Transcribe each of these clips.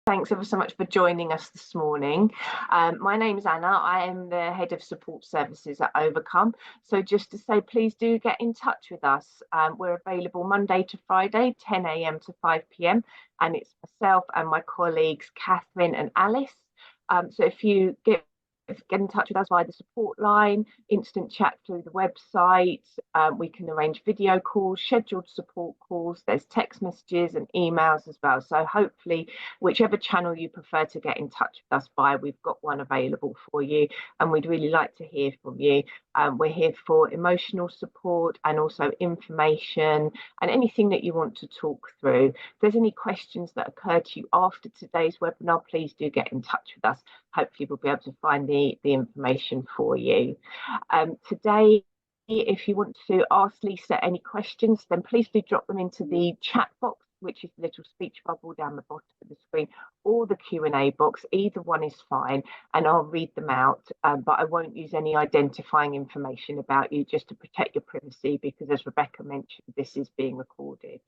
Thanks ever so much for joining us this morning. My name is Anna. I am the Head of Support Services at Overcome. So just to say, please do get in touch with us. We're available Monday to Friday, 10 a.m. to 5 p.m. And it's myself and my colleagues, Catherine and Alice. So if you get in touch with us via the support line, instant chat through the website. We can arrange video calls, scheduled support calls. There's text messages and emails as well. So hopefully, whichever channel you prefer to get in touch with us by, we've got one available for you. And we'd really like to hear from you. We're here for emotional support and also information and anything that you want to talk through. If there's any questions that occur to you after today's webinar, please do get in touch with us. Hopefully we'll be able to find the information for you. Today, if you want to ask Lisa any questions, then please do drop them into the chat box, which is the little speech bubble down the bottom of the screen, or the Q&A box. Either one is fine, and I'll read them out, but I won't use any identifying information about you, just to protect your privacy, because as Rebecca mentioned, this is being recorded.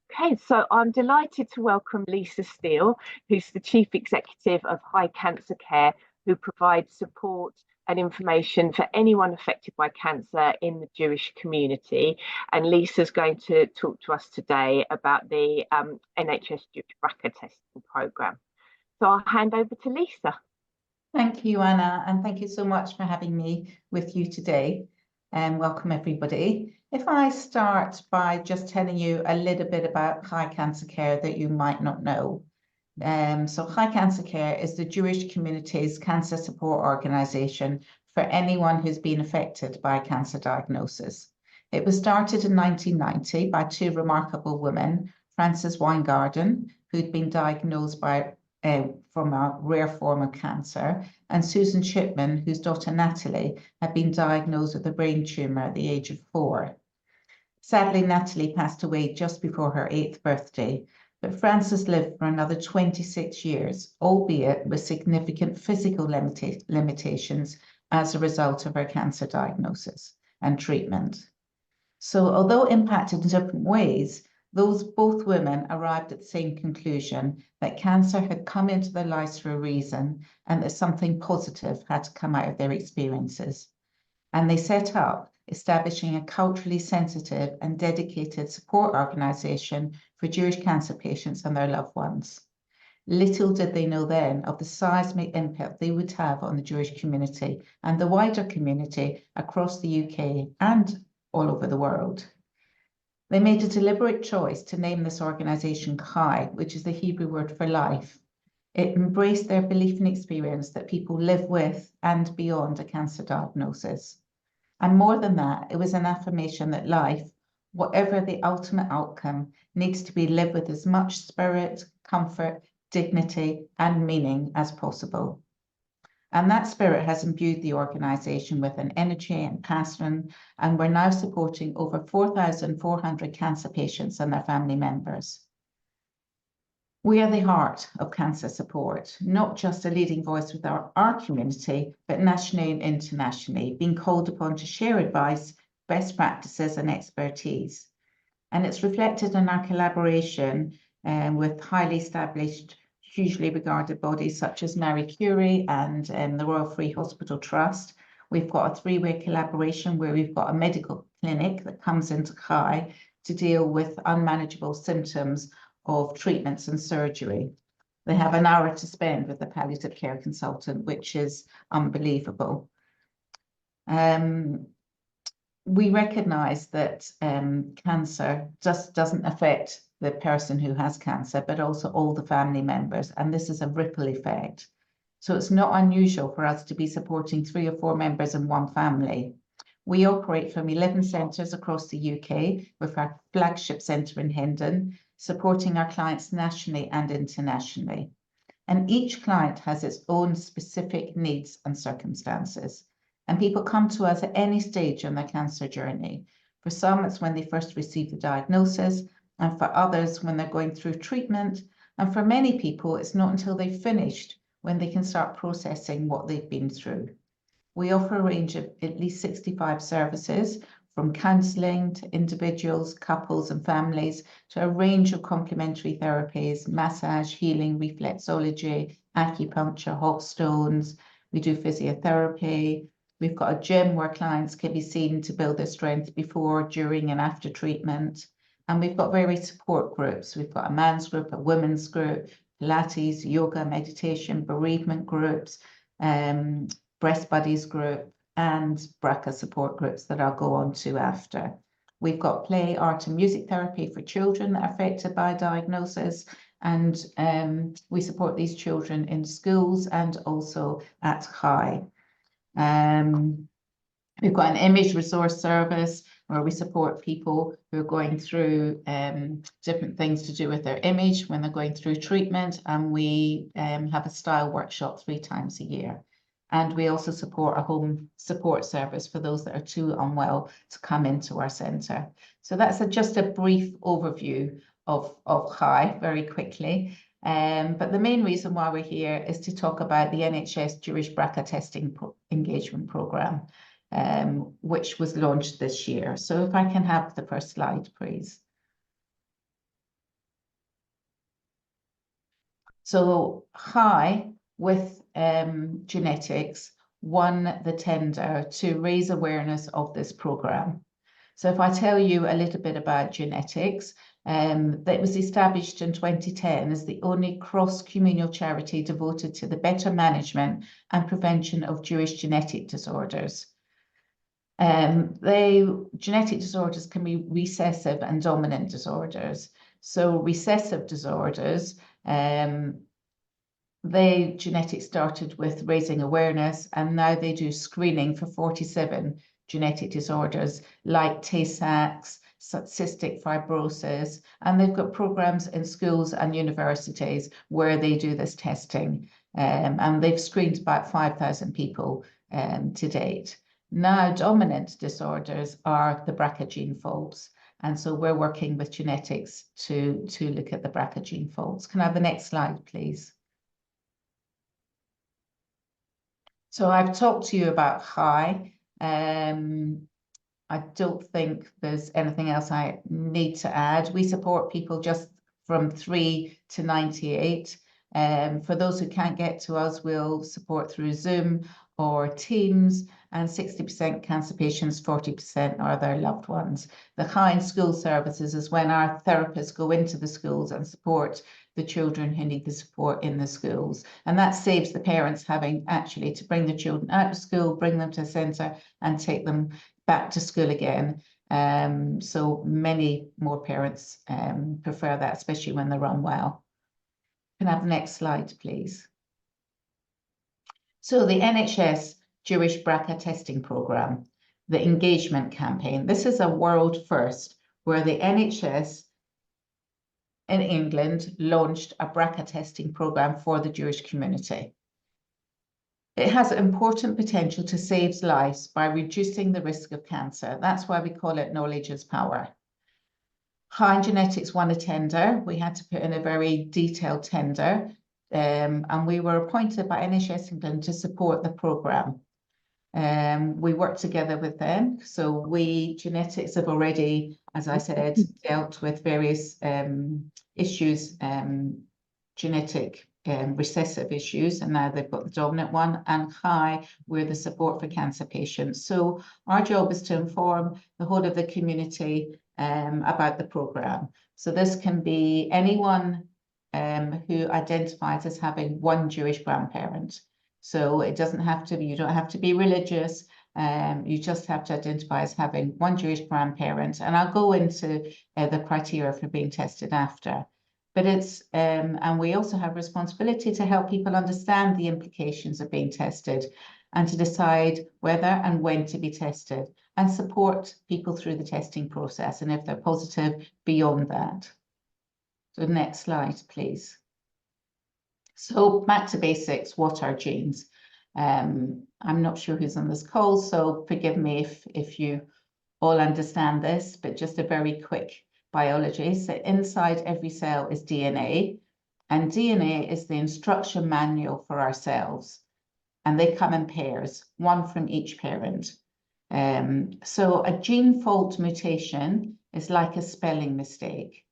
Okay, so I'm delighted to welcome Lisa Steele, who's the Chief Executive of High Cancer Care, who provides support and information for anyone affected by cancer in the Jewish community. And Lisa's going to talk to us today about the NHS Jewish BRCA testing programme. So I'll hand over to Lisa. Thank you, Anna, and thank you so much for having me with you today. And welcome, everybody. If I start by just telling you a little bit about High Cancer Care that you might not know. So High Cancer Care is the Jewish community's cancer support organisation for anyone who's been affected by a cancer diagnosis. It was started in 1990 by two remarkable women, Frances Weingarten, who'd been diagnosed from a rare form of cancer, and Susan Shipman, whose daughter Natalie had been diagnosed with a brain tumour at the age of 4. Sadly, Natalie passed away just before her 8th birthday, but Frances lived for another 26 years, albeit with significant physical limitations as a result of her cancer diagnosis and treatment. So although impacted in different ways, both women arrived at the same conclusion, that cancer had come into their lives for a reason and that something positive had to come out of their experiences. And they set up establishing a culturally sensitive and dedicated support organisation for Jewish cancer patients and their loved ones. Little did they know then of the seismic impact they would have on the Jewish community and the wider community across the UK and all over the world. They made a deliberate choice to name this organisation Chai, which is the Hebrew word for life. It embraced their belief and experience that people live with and beyond a cancer diagnosis. And more than that, it was an affirmation that life, whatever the ultimate outcome, needs to be lived with as much spirit, comfort, dignity, and meaning as possible. And that spirit has imbued the organisation with an energy and passion, and we're now supporting over 4,400 cancer patients and their family members. We are the heart of cancer support, not just a leading voice with our community, but nationally and internationally, being called upon to share advice, best practices and expertise. And it's reflected in our collaboration with highly established, hugely regarded bodies such as Marie Curie and the Royal Free Hospital Trust. We've got a 3-way collaboration where we've got a medical clinic that comes into Chai to deal with unmanageable symptoms of treatments and surgery. They have an hour to spend with the palliative care consultant, which is unbelievable. We recognise that cancer just doesn't affect the person who has cancer, but also all the family members, and this is a ripple effect. So it's not unusual for us to be supporting 3 or 4 members in one family. We operate from 11 centres across the UK, with our flagship centre in Hendon, supporting our clients nationally and internationally. And each client has its own specific needs and circumstances. And people come to us at any stage on their cancer journey. For some, it's when they first receive the diagnosis, and for others, when they're going through treatment. And for many people, it's not until they've finished when they can start processing what they've been through. We offer a range of at least 65 services from counselling to individuals, couples and families, to a range of complementary therapies, massage, healing, reflexology, acupuncture, hot stones. We do physiotherapy. We've got a gym where clients can be seen to build their strength before, during and after treatment. And we've got various support groups. We've got a man's group, a women's group, Pilates, yoga, meditation, bereavement groups, breast buddies group, and BRCA support groups that I'll go on to after. We've got play, art and music therapy for children affected by diagnosis, and we support these children in schools and also at high. We've got an image resource service where we support people who are going through different things to do with their image when they're going through treatment, and we have a style workshop 3 times a year. And we also support a home support service for those that are too unwell to come into our centre. So that's just a brief overview of HIGH very quickly. But the main reason why we're here is to talk about the NHS Jewish BRCA testing engagement programme, which was launched this year. So if I can have the first slide, please. So HIGH with genetics won the tender to raise awareness of this programme. So if I tell you a little bit about genetics, that was established in 2010 as the only cross-communal charity devoted to the better management and prevention of Jewish genetic disorders. Genetic disorders can be recessive and dominant disorders. So recessive disorders, genetics started with raising awareness, and now they do screening for 47 genetic disorders like Tay-Sachs, cystic fibrosis, and they've got programs in schools and universities where they do this testing, and they've screened about 5,000 people to date. Now, dominant disorders are the BRCA gene folds, and so we're working with genetics to look at the BRCA gene folds. Can I have the next slide, please? So I've talked to you about HIGH. I don't think there's anything else I need to add. We support people just from 3 to 98. For those who can't get to us, we'll support through Zoom or Teams, and 60% cancer patients, 40% are their loved ones. The HIGH in school services is when our therapists go into the schools and support the children who need the support in the schools. And that saves the parents having actually to bring the children out of school, bring them to a centre and take them back to school again. So many more parents prefer that, especially when they're unwell. Can I have the next slide, please? So the NHS Jewish BRCA testing programme, the engagement campaign. This is a world first where the NHS in England launched a BRCA testing programme for the Jewish community. It has important potential to save lives by reducing the risk of cancer. That's why we call it knowledge is power. HIGH Genetics won a tender. We had to put in a very detailed tender, and we were appointed by NHS England to support the programme. We worked together with them. So genetics have already, as I said, dealt with various issues, genetic recessive issues, and now they've got the dominant one, and HIGH, we're the support for cancer patients. So our job is to inform the whole of the community about the programme. So this can be anyone who identifies as having one Jewish grandparent. So it doesn't have to be, you don't have to be religious, you just have to identify as having one Jewish grandparent. And I'll go into the criteria for being tested after. But it's, and we also have responsibility to help people understand the implications of being tested and to decide whether and when to be tested and support people through the testing process. And if they're positive, beyond that. So next slide, please. So back to basics, what are genes? I'm not sure who's on this call, so forgive me if you all understand this, but just a very quick biology. So inside every cell is DNA, and DNA is the instruction manual for our cells, and they come in pairs, one from each parent. So a gene fault mutation is like a spelling mistake,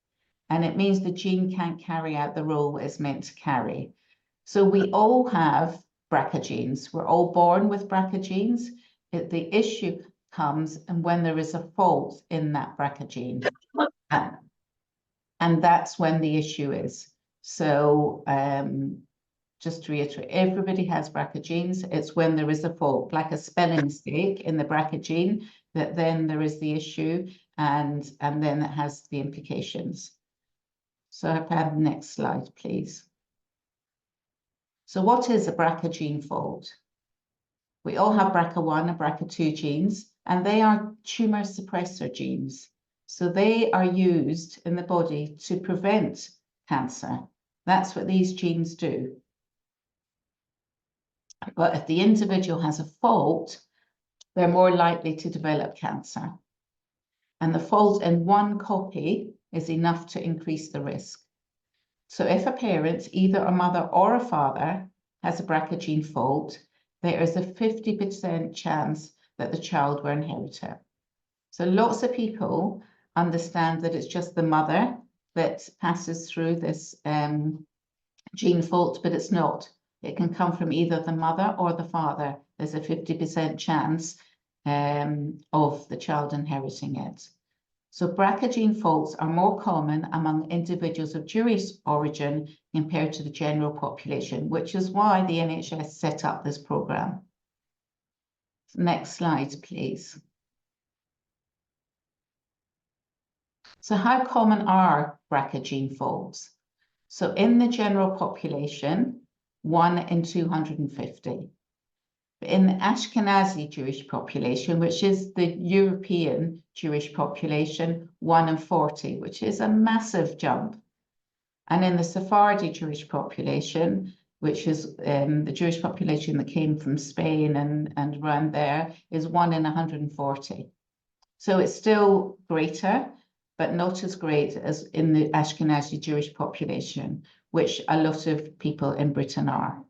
and it means the gene can't carry out the role it's meant to carry. So we all have BRCA genes. We're all born with BRCA genes. The issue comes and when there is a fault in that BRCA gene. And that's when the issue is. So just to reiterate, everybody has BRCA genes. It's when there is a fault, like a spelling mistake in the BRCA gene, that then there is the issue, and then it has the implications. So if I have the next slide, please. So what is a BRCA gene fault? We all have BRCA1 and BRCA2 genes, and they are tumor suppressor genes. So they are used in the body to prevent cancer. That's what these genes do. But if the individual has a fault, they're more likely to develop cancer. And the fault in one copy is enough to increase the risk. So if a parent, either a mother or a father, has a BRCA gene fault, there is a 50% chance that the child will inherit it. So lots of people understand that it's just the mother that passes through this gene fault, but it's not. It can come from either the mother or the father. There's a 50% chance of the child inheriting it. So BRCA gene faults are more common among individuals of Jewish origin compared to the general population, which is why the NHS set up this programme. Next slide, please. So how common are BRCA gene faults? So in the general population, 1 in 250. In the Ashkenazi Jewish population, which is the European Jewish population, 1 in 40, which is a massive jump. And in the Sephardi Jewish population, which is the Jewish population that came from Spain and around there, is 1 in 140. So it's still greater, but not as great as in the Ashkenazi Jewish population, which a lot of people in Britain are.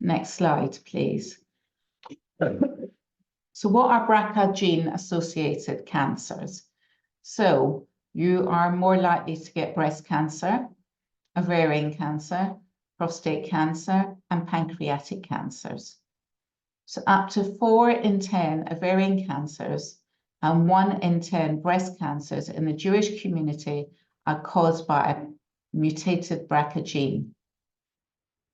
Next slide, please. So what are BRCA gene-associated cancers? So you are more likely to get breast cancer, ovarian cancer, prostate cancer, and pancreatic cancers. So up to 4 in 10 ovarian cancers and 1 in 10 breast cancers in the Jewish community are caused by a mutated BRCA gene.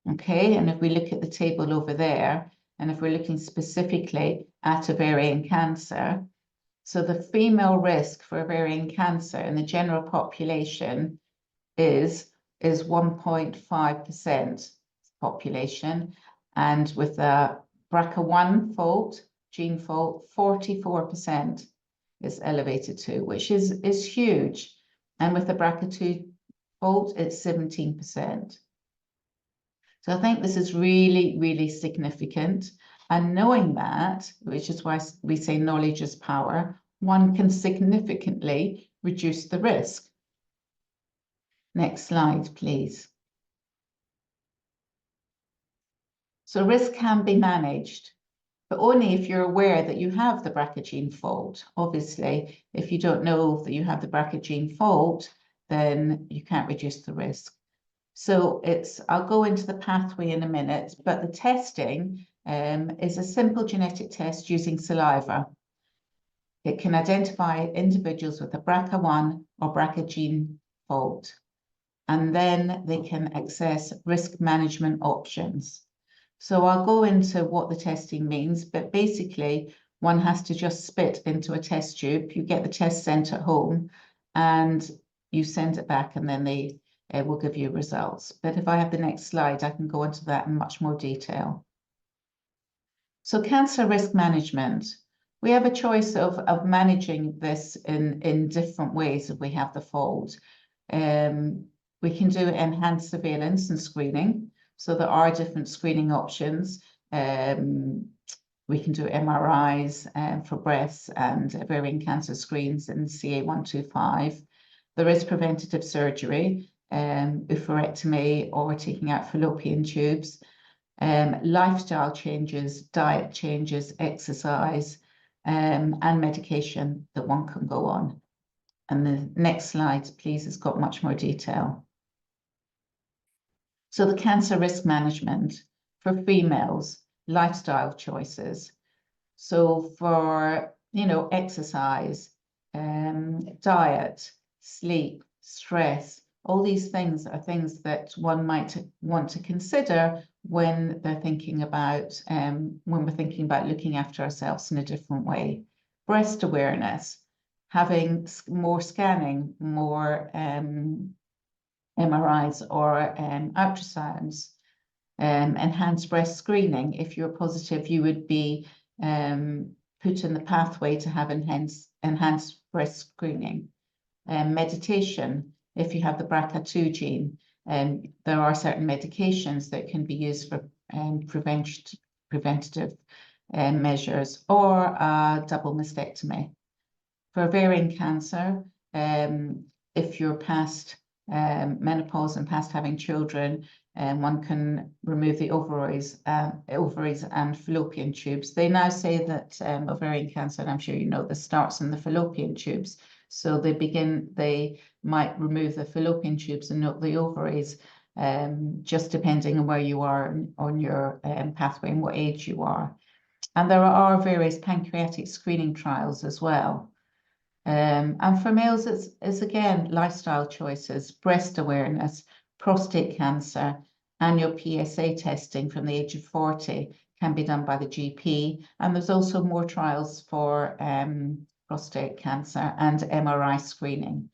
Okay, and if we look at the table over there, and if we're looking specifically at ovarian cancer, so the female risk for ovarian cancer in the general population is 1.5% population, and with the BRCA1 fault, gene fault, 44% is elevated to, which is huge. And with the BRCA2 fault, it's 17%. So I think this is really, really significant. And knowing that, which is why we say knowledge is power, one can significantly reduce the risk. Next slide, please. So risk can be managed, but only if you're aware that you have the BRCA gene fault. Obviously, if you don't know that you have the BRCA gene fault, then you can't reduce the risk. So I'll go into the pathway in a minute, but the testing is a simple genetic test using saliva. It can identify individuals with a BRCA1 or BRCA gene fault, and then they can access risk management options. So I'll go into what the testing means, but basically one has to just spit into a test tube. You get the test sent at home and you send it back, and then they will give you results. But if I have the next slide, I can go into that in much more detail. So cancer risk management. We have a choice of managing this in different ways if we have the fault. We can do enhanced surveillance and screening. So there are different screening options. We can do MRIs for breast and ovarian cancer screens in CA125. There is preventative surgery, oophorectomy or taking out fallopian tubes. lifestyle changes, diet changes, exercise, and medication that one can go on. And the next slide, please, has got much more detail. So the cancer risk management for females, lifestyle choices. So for, exercise, diet, sleep, stress, all these things are things that one might want to consider when they're thinking about, when we're thinking about looking after ourselves in a different way. Breast awareness, having more scanning, more MRIs or ultrasounds, enhanced breast screening. If you're positive, you would be put in the pathway to have enhanced breast screening. Meditation, if you have the BRCA2 gene, there are certain medications that can be used for preventative measures, or a double mastectomy. For ovarian cancer, if you're past menopause and past having children, one can remove the ovaries and fallopian tubes. They now say that ovarian cancer, and I'm sure you know this, starts in the fallopian tubes. So they might remove the fallopian tubes and not the ovaries, just depending on where you are on your pathway and what age you are. And there are various pancreatic screening trials as well. And for males, it's again lifestyle choices, breast awareness, prostate cancer, annual PSA testing from the age of 40 can be done by the GP. And there's also more trials for prostate cancer and MRI screening.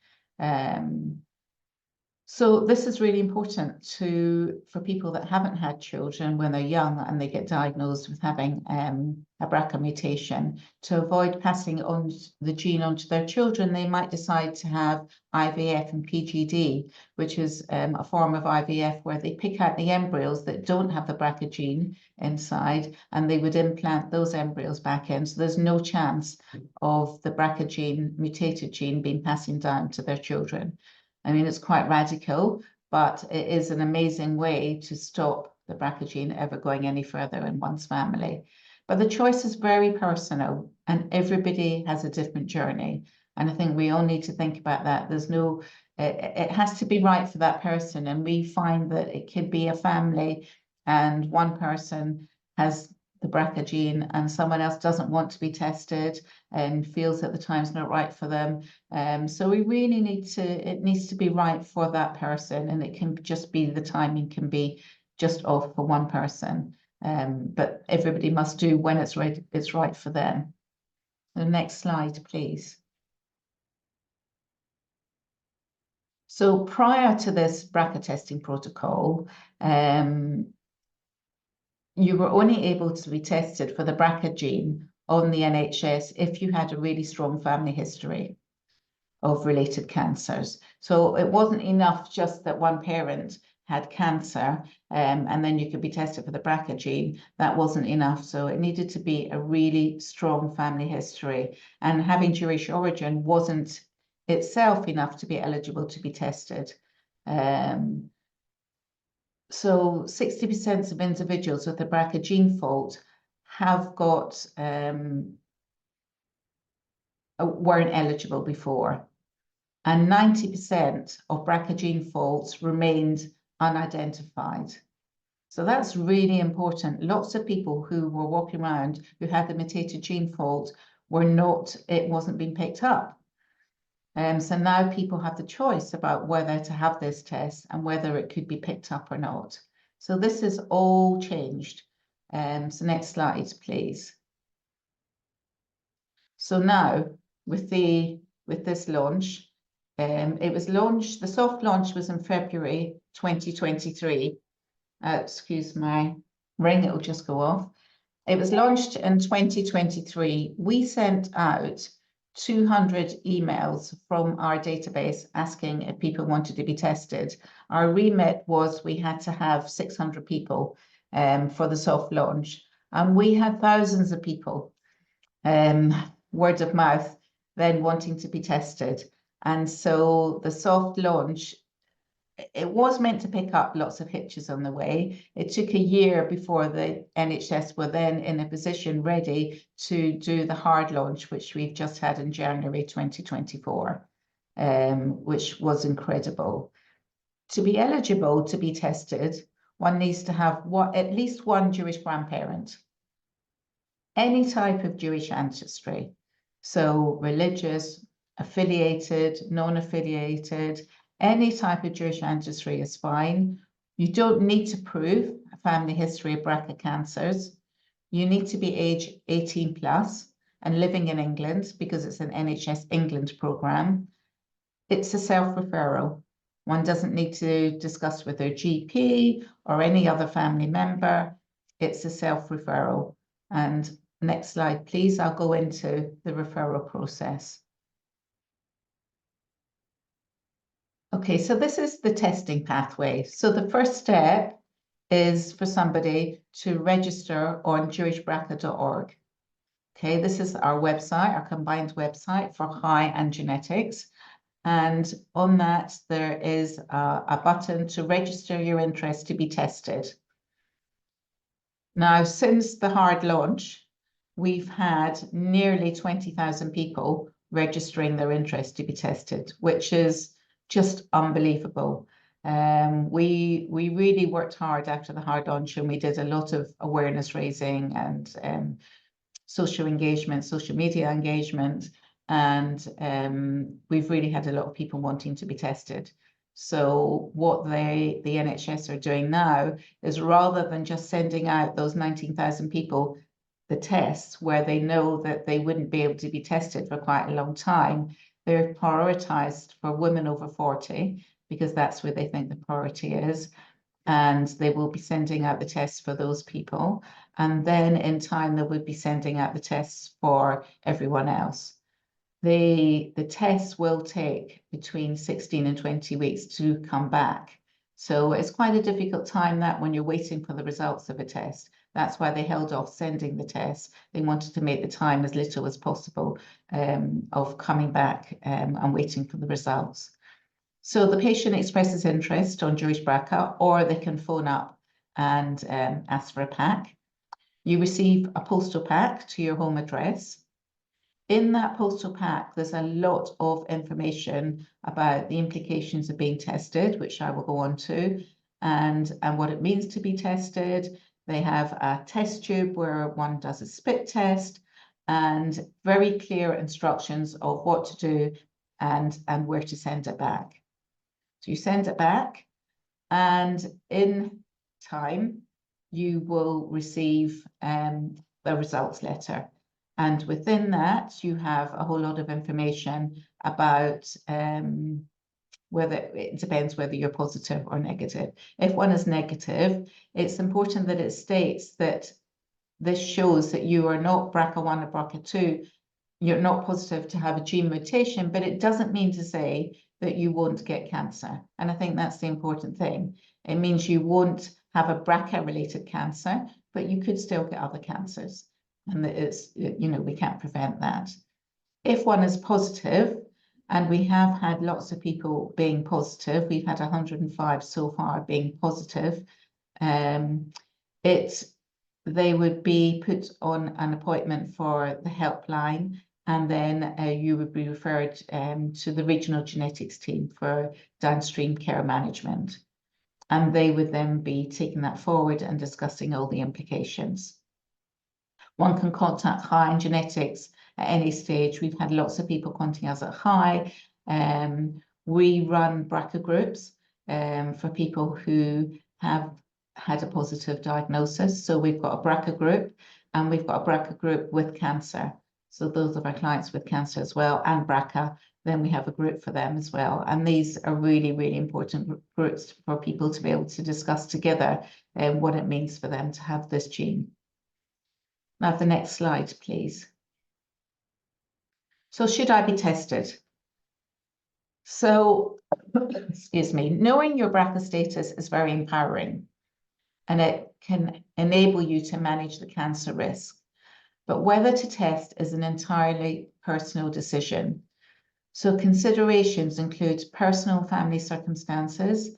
So this is really important for people that haven't had children when they're young and they get diagnosed with having a BRCA mutation. To avoid passing on the gene onto their children, they might decide to have IVF and PGD, which is a form of IVF where they pick out the embryos that don't have the BRCA gene inside, and they would implant those embryos back in. So there's no chance of the BRCA gene, mutated gene, being passing down to their children. I mean, it's quite radical, but it is an amazing way to stop the BRCA gene ever going any further in one's family. But the choice is very personal, and everybody has a different journey. And I think we all need to think about that. It has to be right for that person. And we find that it could be a family and one person has the BRCA gene and someone else doesn't want to be tested and feels that the time's not right for them. So we really it needs to be right for that person, and it can just be, the timing can be just off for one person. But everybody must do when it's right for them. The next slide, please. So prior to this BRCA testing protocol, you were only able to be tested for the BRCA gene on the NHS if you had a really strong family history of related cancers. So it wasn't enough just that one parent had cancer and then you could be tested for the BRCA gene. That wasn't enough. So it needed to be a really strong family history, and having Jewish origin wasn't itself enough to be eligible to be tested. So 60% of individuals with the BRCA gene fault have got weren't eligible before, and 90% of BRCA gene faults remained unidentified. So that's really important. Lots of people who were walking around who had the mutated gene fault it wasn't being picked up. So now people have the choice about whether to have this test and whether it could be picked up or not. So this is all changed. So next slide, please. So now with this launch, the soft launch was in February 2023. Excuse my ring, it will just go off. It was launched in 2023. We sent out 200 emails from our database asking if people wanted to be tested. Our remit was we had to have 600 people for the soft launch, and we had thousands of people, word of mouth, then wanting to be tested. And so the soft launch it was meant to pick up lots of hitches on the way. It took a year before the NHS were then in a position ready to do the hard launch, which we've just had in January 2024, which was incredible. To be eligible to be tested, one needs to have at least one Jewish grandparent, any type of Jewish ancestry. So religious, affiliated, non-affiliated, any type of Jewish ancestry is fine. You don't need to prove a family history of BRCA cancers. You need to be age 18 plus and living in England because it's an NHS England programme. It's a self-referral. One doesn't need to discuss with their GP or any other family member. It's a self-referral. And next slide, please. I'll go into the referral process. Okay, so this is the testing pathway. So the first step is for somebody to register on jewishbrca.org. Okay, this is our website, our combined website for HI and genetics. And on that, there is a button to register your interest to be tested. Now, since the hard launch, we've had nearly 20,000 people registering their interest to be tested, which is just unbelievable. We really worked hard after the hard launch, and we did a lot of awareness raising and social engagement, social media engagement, and we've really had a lot of people wanting to be tested. So what the NHS are doing now is, rather than just sending out those 19,000 people the tests where they know that they wouldn't be able to be tested for quite a long time, they're prioritised for women over 40 because that's where they think the priority is. And they will be sending out the tests for those people. And then in time, they will be sending out the tests for everyone else. The tests will take between 16 and 20 weeks to come back. So it's quite a difficult time that when you're waiting for the results of a test. That's why they held off sending the tests. They wanted to make the time as little as possible of coming back and waiting for the results. So the patient expresses interest on Jewish BRCA, or they can phone up and ask for a pack. You receive a postal pack to your home address. In that postal pack, there's a lot of information about the implications of being tested, which I will go on to, and what it means to be tested. They have a test tube where one does a spit test, and very clear instructions of what to do and where to send it back. So you send it back, and in time, you will receive the results letter. And within that, you have a whole lot of information about whether it depends whether you're positive or negative. If one is negative, it's important that it states that this shows that you are not BRCA1 or BRCA2. You're not positive to have a gene mutation, but it doesn't mean to say that you won't get cancer. And I think that's the important thing. It means you won't have a BRCA-related cancer, but you could still get other cancers. And it's, we can't prevent that. If one is positive, and we have had lots of people being positive, we've had 105 so far being positive, they would be put on an appointment for the helpline, and then you would be referred to the regional genetics team for downstream care management. And they would then be taking that forward and discussing all the implications. One can contact HI and genetics at any stage. We've had lots of people contacting us at HI. We run BRCA groups for people who have had a positive diagnosis. So we've got a BRCA group, and we've got a BRCA group with cancer. So those are our clients with cancer as well, and BRCA. Then we have a group for them as well. And these are really, really important groups for people to be able to discuss together what it means for them to have this gene. Now, the next slide, please. So should I be tested? So, excuse me, knowing your BRCA status is very empowering, and it can enable you to manage the cancer risk. But whether to test is an entirely personal decision. So considerations include personal family circumstances,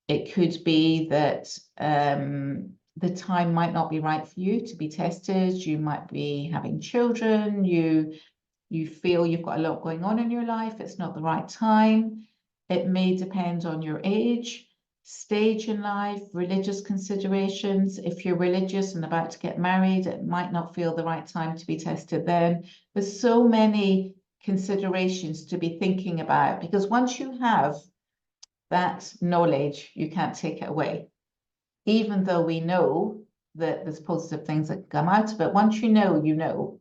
It could be that the time might not be right for you to be tested. You might be having children. You feel you've got a lot going on in your life. It's not the right time. It may depend on your age, stage in life, religious considerations. If you're religious and about to get married, it might not feel the right time to be tested then. There's so many considerations to be thinking about, because once you have that knowledge, you can't take it away. Even though we know that there's positive things that come out of it, once you know, you know.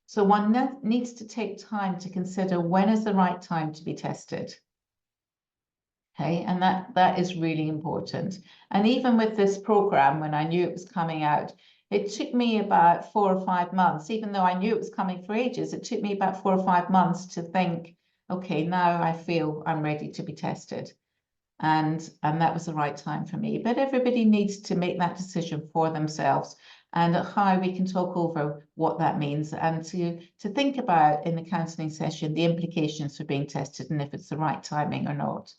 So one needs to take time to consider when is the right time to be tested. Okay, and that is really important. And even with this program, when I knew it was coming out, it took me about 4 or 5 months, even though I knew it was coming for ages, it took me about 4 or 5 months to think, okay, now I feel I'm ready to be tested. And that was the right time for me. But everybody needs to make that decision for themselves, and how we can talk over what that means, and to think about in the counselling session the implications for being tested and if it's the right timing or not.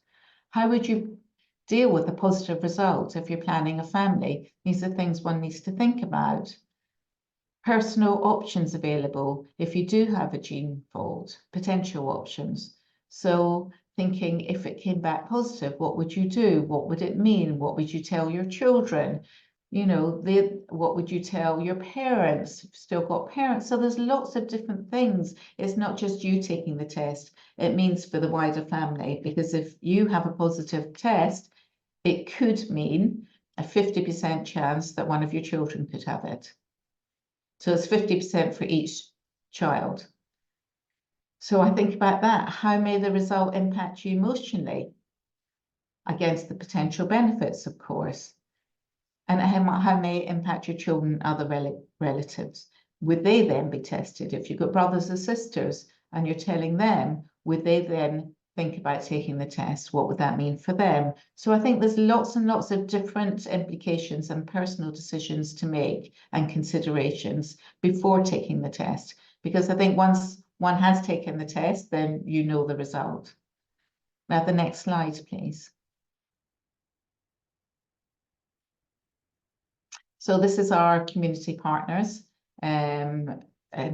How would you deal with a positive result if you're planning a family? These are things one needs to think about. Personal options available if you do have a gene fault, potential options. So thinking, if it came back positive, what would you do? What would it mean? What would you tell your children? You know, what would you tell your parents? You've still got parents. So there's lots of different things. It's not just you taking the test. It means for the wider family, because if you have a positive test, it could mean a 50% chance that one of your children could have it. So it's 50% for each child. So I think about that. How may the result impact you emotionally against the potential benefits, of course? And how may it impact your children and other relatives? Would they then be tested? If you've got brothers or sisters and you're telling them, would they then think about taking the test? What would that mean for them? So I think there's lots and lots of different implications and personal decisions to make and considerations before taking the test. Because I think once one has taken the test, then you know the result. Now, the next slide, please. So this is our community partners, and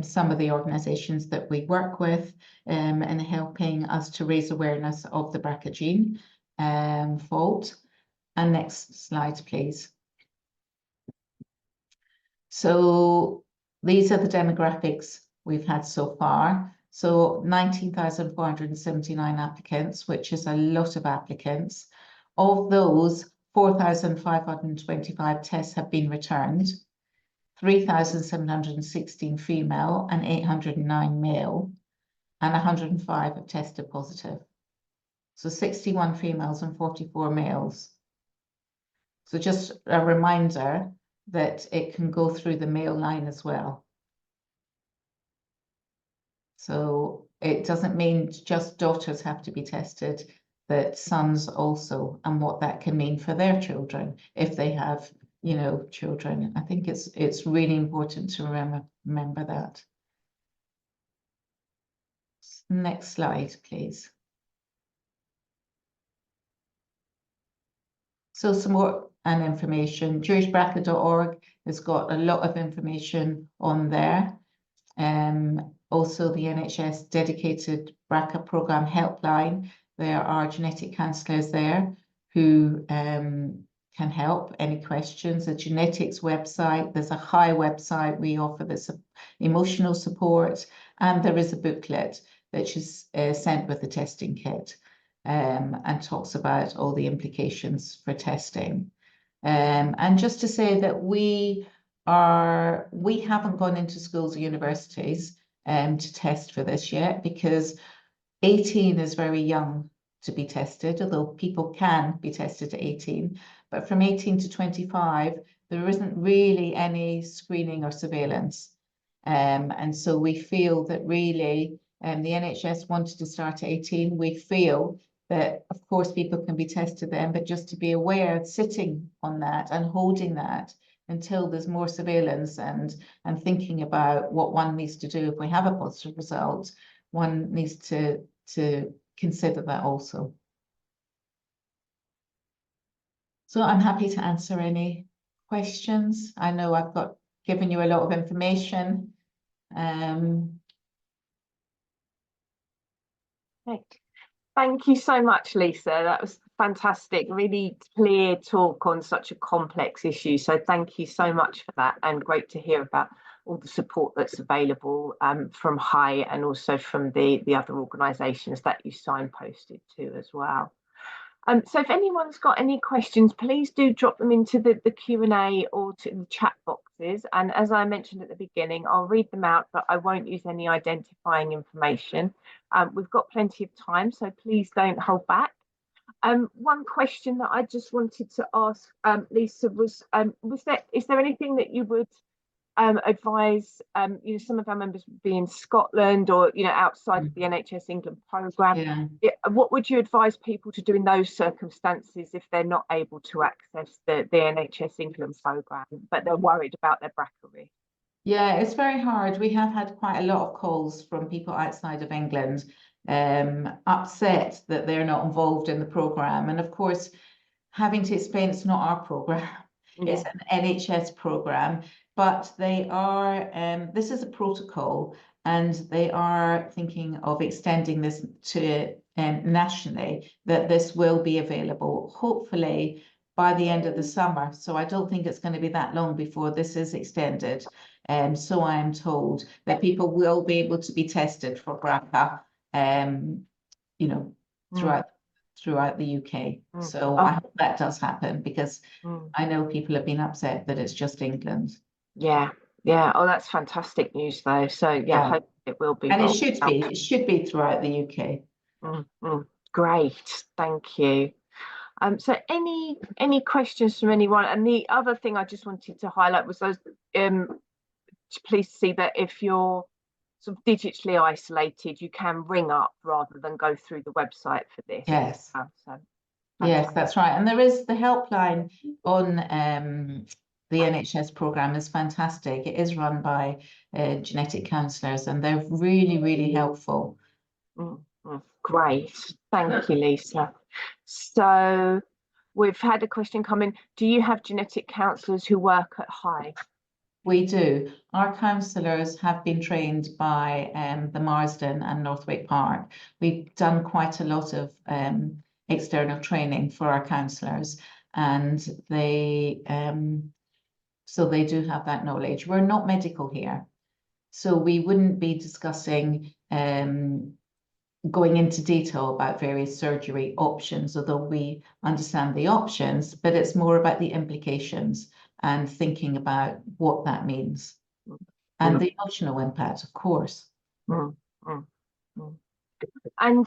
some of the organisations that we work with in helping us to raise awareness of the BRCA gene fault. And next slide, please. So these are the demographics we've had so far. So 19,479 applicants, which is a lot of applicants. Of those, 4,525 tests have been returned, 3,716 female and 809 male, and 105 have tested positive. So 61 females and 44 males. So just a reminder that it can go through the male line as well. So it doesn't mean just daughters have to be tested, that sons also, and what that can mean for their children if they have, you know, children. I think it's really important to remember that. Next slide, please. So some more information. JewishBRCA.org has got a lot of information on there. Also the NHS dedicated BRCA programme helpline. There are genetic counsellors there who can help any questions. A genetics website, there's a HI website, we offer this emotional support, and there is a booklet that is sent with the testing kit and talks about all the implications for testing. And just to say that we haven't gone into schools or universities to test for this yet, because 18 is very young to be tested, although people can be tested at 18. But from 18 to 25, there isn't really any screening or surveillance. And so we feel that really, the NHS wanted to start at 18. We feel that, of course, people can be tested then, but just to be aware, sitting on that and holding that until there's more surveillance and thinking about what one needs to do if we have a positive result, one needs to consider that also. So I'm happy to answer any questions. I know I've given you a lot of information. Right. Thank you so much, Lisa. That was fantastic. Really clear talk on such a complex issue. So thank you so much for that, and great to hear about all the support that's available from HI and also from the other organisations that you signposted to as well. So if anyone's got any questions, please do drop them into the Q&A or to the chat boxes. And as I mentioned at the beginning, I'll read them out, but I won't use any identifying information. We've got plenty of time, so please don't hold back. One question that I just wanted to ask, Lisa, was is there anything that you would advise, some of our members would be in Scotland or, outside of the NHS England programme. Yeah. What would you advise people to do in those circumstances if they're not able to access the NHS England programme, but they're worried about their BRCA risk? Yeah, it's very hard. We have had quite a lot of calls from people outside of England, upset that they're not involved in the programme. And of course, having to explain it's not our programme, it's an NHS programme, but they are, this is a protocol, and they are thinking of extending this to nationally, that this will be available, hopefully by the end of the summer. So I don't think it's going to be that long before this is extended. So I am told that people will be able to be tested for BRCA, throughout the UK. So I hope that does happen, because I know people have been upset that it's just England. Yeah. Oh, that's fantastic news though. So yeah, hope it will be. And it should be throughout the UK. Great, thank you. So any questions from anyone? And the other thing I just wanted to highlight was those please see that if you're sort of digitally isolated, you can ring up rather than go through the website for this. Yes. Yes, that's right. And there is the helpline on the NHS programme is fantastic. It is run by genetic counsellors, and they're really, really helpful. Great. Thank you, Lisa. So we've had a question come in. Do you have genetic counsellors who work at HI? We do. Our counsellors have been trained by the Marsden and Northwick Park. We've done quite a lot of external training for our counsellors, and they so they do have that knowledge. We're not medical here, so we wouldn't be discussing going into detail about various surgery options, although we understand the options, but it's more about the implications and thinking about what that means and the emotional impact, of course. And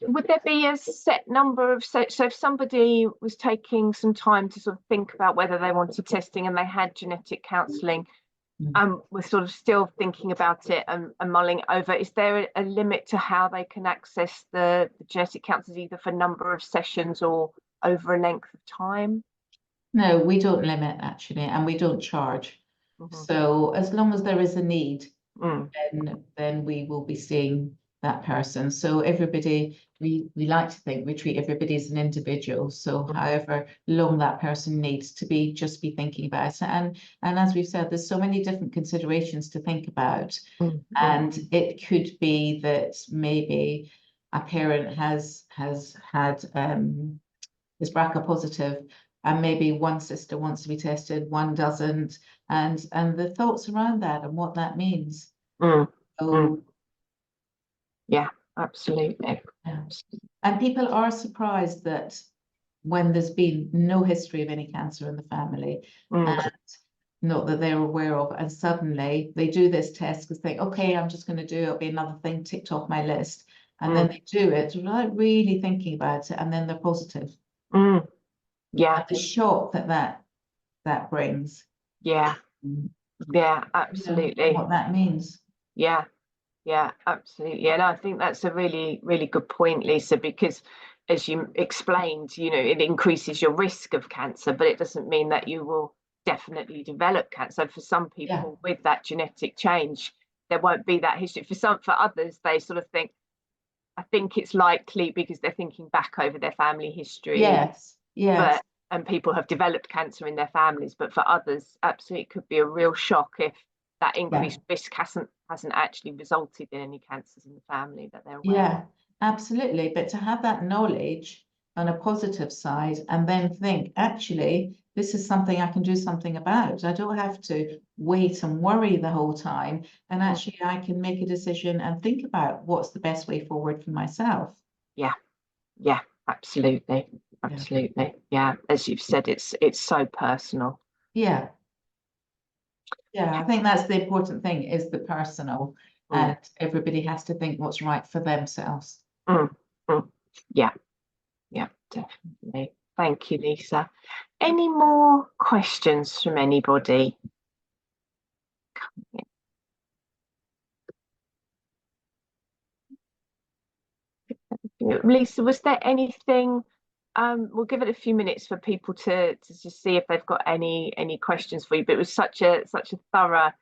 would there be a set number of, so if somebody was taking some time to sort of think about whether they wanted testing and they had genetic counselling, we're sort of still thinking about it and mulling over, is there a limit to how they can access the genetic counsellors, either for number of sessions or over a length of time? No, we don't limit, actually, and we don't charge. So as long as there is a need, then we will be seeing that person. So everybody, we like to think we treat everybody as an individual. So however long that person needs to be, just be thinking about it. And as we've said, there's so many different considerations to think about. And it could be that maybe a parent has had is BRCA positive, and maybe one sister wants to be tested, one doesn't, and the thoughts around that and what that means. Yeah, absolutely. And people are surprised that when there's been no history of any cancer in the family, and not that they're aware of, and suddenly they do this test because they think, okay, I'm just going to do it, it'll be another thing ticked off my list, and then they do it without really thinking about it, and then they're positive. Yeah, the shock that brings. Yeah, absolutely. What that means. Yeah, absolutely. And I think that's a really, really good point, Lisa, because as you explained, it increases your risk of cancer, but it doesn't mean that you will definitely develop cancer. For some people with that genetic change, there won't be that history. For others, they sort of think, I think it's likely because they're thinking back over their family history. Yes. But and people have developed cancer in their families, but for others, absolutely, it could be a real shock if that increased risk hasn't actually resulted in any cancers in the family that they're aware of. Yeah, absolutely. But to have that knowledge on a positive side and then think, actually, this is something I can do something about. I don't have to wait and worry the whole time. And actually, I can make a decision and think about what's the best way forward for myself. Yeah, yeah, absolutely. Absolutely. Yeah. As you've said, it's so personal. Yeah. Yeah, I think that's the important thing, is the personal, and everybody has to think what's right for themselves. Yeah. Yeah, definitely. Thank you, Lisa. Any more questions from anybody? Lisa, was there anything? We'll give it a few minutes for people to just see if they've got any questions for you. But it was such a thorough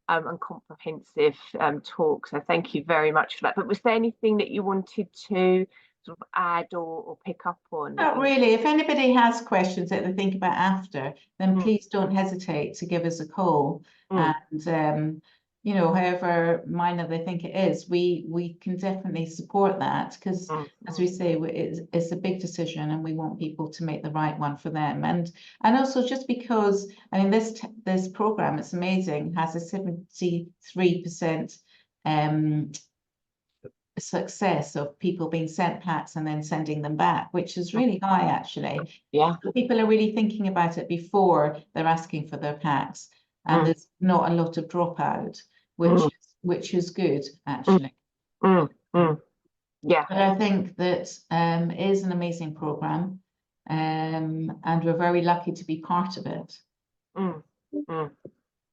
and comprehensive talk. So thank you very much for that. But was there anything that you wanted to sort of add or pick up on? Not really. If anybody has questions that they think about after, then please don't hesitate to give us a call. And you know, however minor they think it is, we can definitely support that, because as we say, it's a big decision and we want people to make the right one for them. And also, just because, I mean, this program, it's amazing, has a 73% success of people being sent packs and then sending them back, which is really high, actually. Yeah. People are really thinking about it before they're asking for their packs, and there's not a lot of dropout, which is good, actually. Yeah. But I think that it is an amazing program, and we're very lucky to be part of it.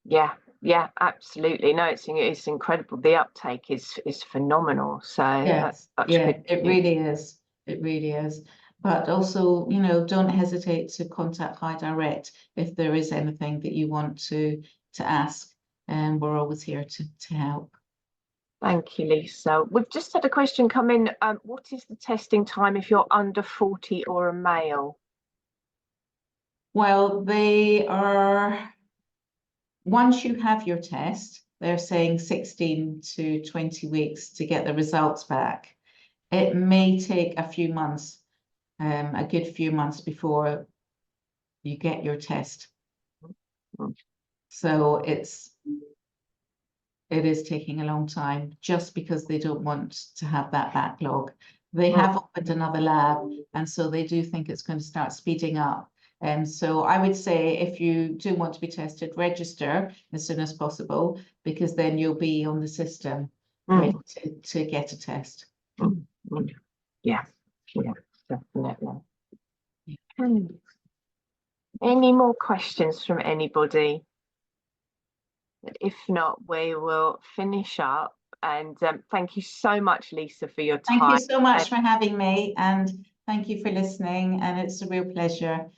Yeah, absolutely. No, it's incredible. The uptake is phenomenal. So yes, it really is. It really is. But also, you know, don't hesitate to contact High Direct if there is anything that you want to ask, and we're always here to help. Thank you, Lisa. We've just had a question come in. What is the testing time if you're under 40 or a male? Well, they are, once you have your test, they're saying 16 to 20 weeks to get the results back. It may take a few months, a good few months before you get your test. So it is taking a long time, just because they don't want to have that backlog. They have opened another lab, and so they do think it's going to start speeding up. And so I would say, if you do want to be tested, register as soon as possible, because then you'll be on the system ready to get a test. Yeah, definitely. Any more questions from anybody? If not, we will finish up. And thank you so much, Lisa, for your time. Thank you so much for having me, and thank you for listening. And it's a real pleasure